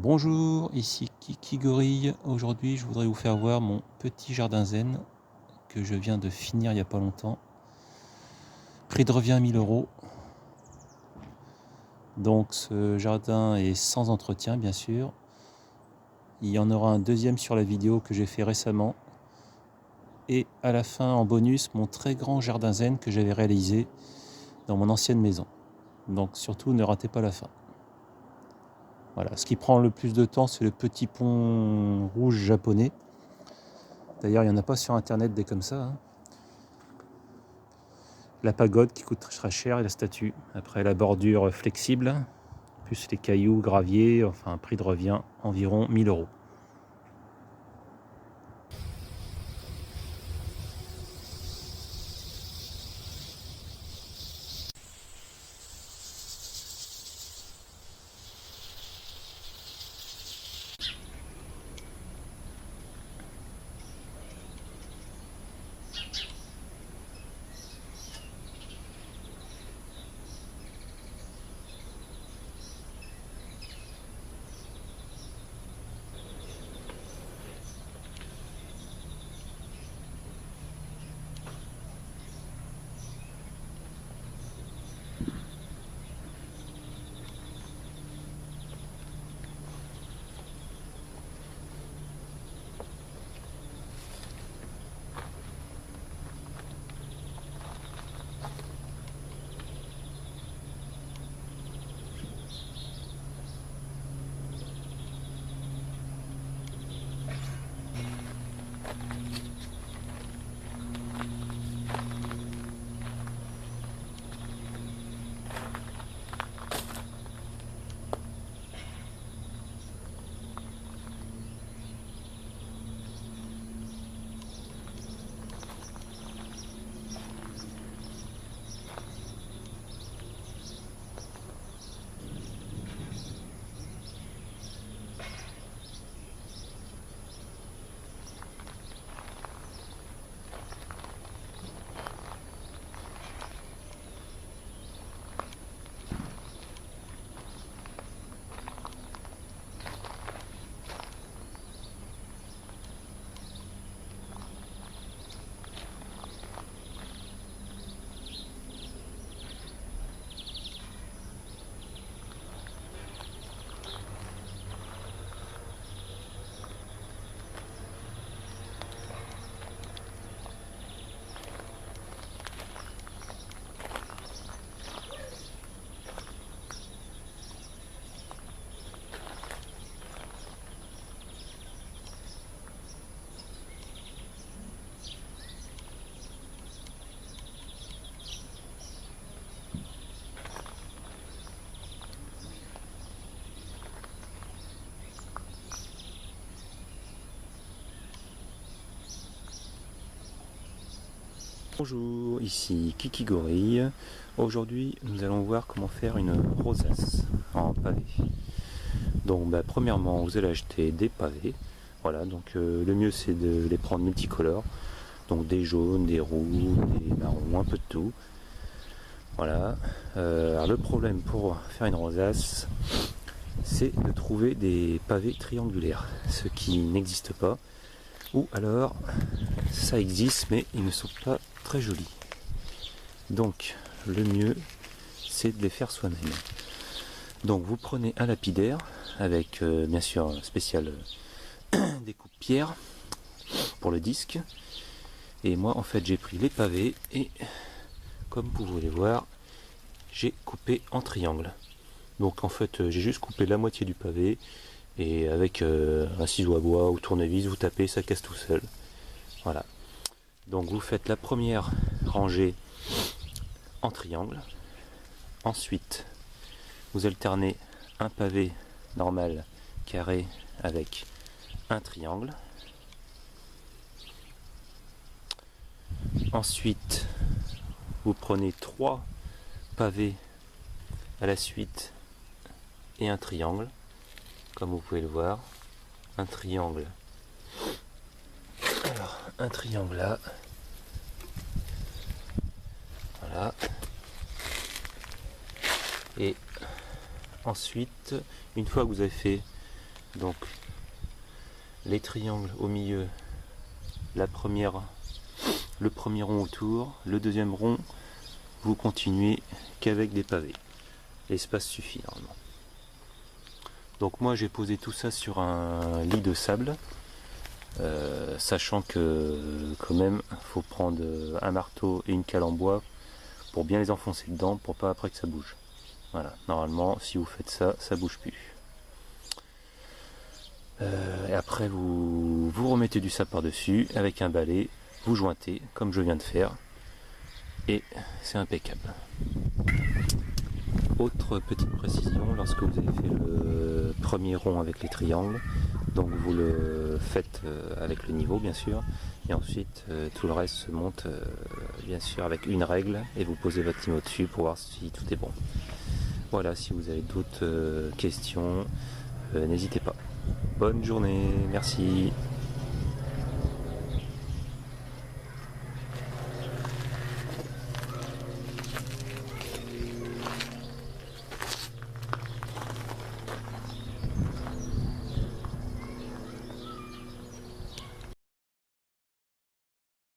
Bonjour, ici Kiki Gorille. Aujourd'hui, je voudrais vous faire voir mon petit jardin zen que je viens de finir il n'y a pas longtemps. Prix de revient 1000 euros. Donc ce jardin est sans entretien, bien sûr. Il y en aura un deuxième sur la vidéo que j'ai fait récemment. Et à la fin, en bonus, mon très grand jardin zen que j'avais réalisé dans mon ancienne maison. Donc surtout, ne ratez pas la fin. Voilà, ce qui prend le plus de temps, c'est le petit pont rouge japonais. D'ailleurs, il n'y en a pas sur internet des comme ça, hein. La pagode qui coûte très cher et la statue. Après la bordure flexible, plus les cailloux, graviers, enfin un prix de revient environ 1000 euros. Bonjour, ici Kiki Gorille. Aujourd'hui, nous allons voir comment faire une rosace en pavé. Donc, premièrement, vous allez acheter des pavés. Voilà, donc le mieux c'est de les prendre multicolores. Donc des jaunes, des rouges, des marrons, un peu de tout. Voilà. Alors le problème pour faire une rosace, c'est de trouver des pavés triangulaires, ce qui n'existe pas. Ou alors, ça existe, mais ils ne sont pas très jolis. Donc, le mieux, c'est de les faire soi-même. Donc, vous prenez un lapidaire avec, bien sûr, un spécial découpe pierre pour le disque. Et moi, en fait, j'ai pris les pavés et, comme vous pouvez voir, j'ai coupé en triangle. Donc, en fait, j'ai juste coupé la moitié du pavé. Et avec un ciseau à bois ou tournevis, vous tapez, ça casse tout seul. Voilà. Donc vous faites la première rangée en triangle. Ensuite, vous alternez un pavé normal carré avec un triangle. Ensuite, vous prenez 3 pavés à la suite et un triangle. Comme vous pouvez le voir, un triangle. Alors, un triangle là. Voilà. Et ensuite, une fois que vous avez fait Donc les triangles au milieu, le premier rond autour, le deuxième rond, vous continuez qu'avec des pavés. L'espace suffit normalement. Donc moi j'ai posé tout ça sur un lit de sable, sachant que quand même faut prendre un marteau et une cale en bois pour bien les enfoncer dedans pour pas après que ça bouge. Voilà, normalement si vous faites ça, ça bouge plus. Et après vous remettez du sable par dessus avec un balai, vous jointez comme je viens de faire et c'est impeccable. Autre petite précision, lorsque vous avez fait le premier rond avec les triangles, donc vous le faites avec le niveau bien sûr, et ensuite tout le reste se monte bien sûr avec une règle et vous posez votre niveau dessus pour voir si tout est bon. Voilà, si vous avez d'autres questions, n'hésitez pas. Bonne journée, merci.